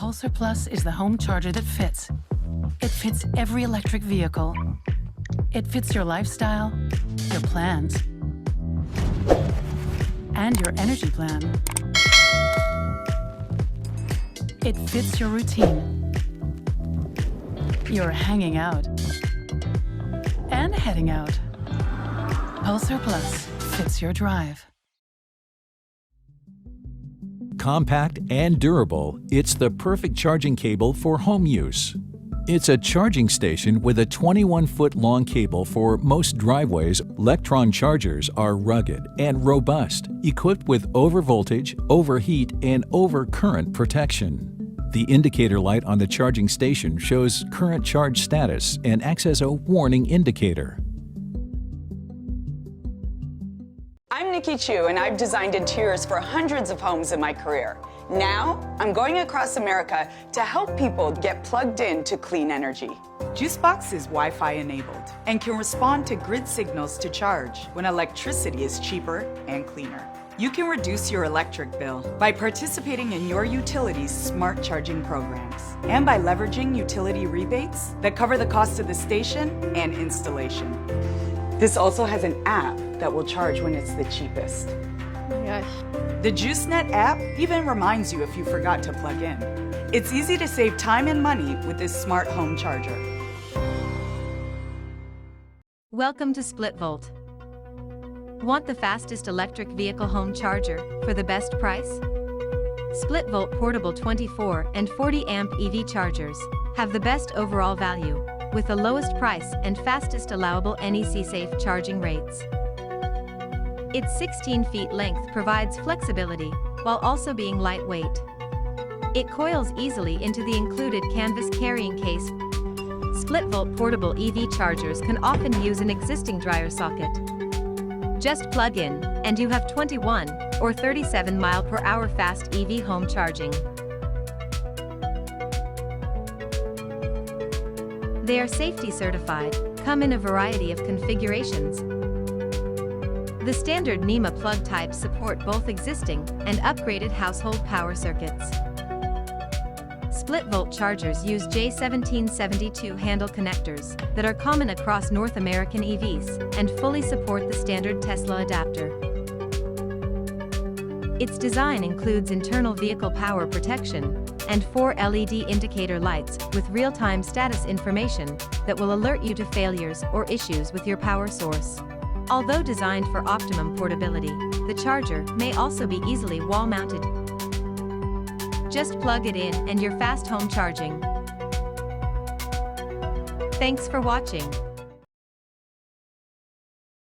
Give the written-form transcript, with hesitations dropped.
Pulsar Plus is the home charger that fits. It fits every electric vehicle. It fits your lifestyle, your plans, and your energy plan. It fits your routine, your hanging out, and heading out. Pulsar Plus fits your drive. Compact and durable, it's the perfect charging cable for home use. It's a charging station with a 21-foot long cable for most driveways. Lectron chargers are rugged and robust, equipped with overvoltage, overheat, and overcurrent protection. The indicator light on the charging station shows current charge status and acts as a warning indicator. I'm Nikki Chu, and I've designed interiors for hundreds of homes in my career. Now, I'm going across America to help people get plugged in to clean energy. Juicebox is Wi-Fi enabled and can respond to grid signals to charge when electricity is cheaper and cleaner. You can reduce your electric bill by participating in your utility's smart charging programs and by leveraging utility rebates that cover the cost of the station and installation. This also has an app that will charge when it's the cheapest. Oh my gosh. The JuiceNet app even reminds you if you forgot to plug in. It's easy to save time and money with this smart home charger. Welcome to Splitvolt. Want the fastest electric vehicle home charger for the best price? Splitvolt portable 24 and 40 amp EV chargers have the best overall value with the lowest price and fastest allowable NEC-safe charging rates. Its 16 feet length provides flexibility while also being lightweight. It coils easily into the included canvas carrying case. Splitvolt portable EV chargers can often use an existing dryer socket. Just plug in, and you have 21 or 37 mile/hour fast EV home charging. They are safety certified, come in a variety of configurations. The standard NEMA plug types support both existing and upgraded household power circuits. Splitvolt chargers use J1772 handle connectors that are common across North American EVs and fully support the standard Tesla adapter. Its design includes internal vehicle power protection and 4 LED indicator lights with real-time status information that will alert you to failures or issues with your power source. Although designed for optimum portability, the charger may also be easily wall-mounted. Just plug it in and you're fast home charging. Thanks for watching.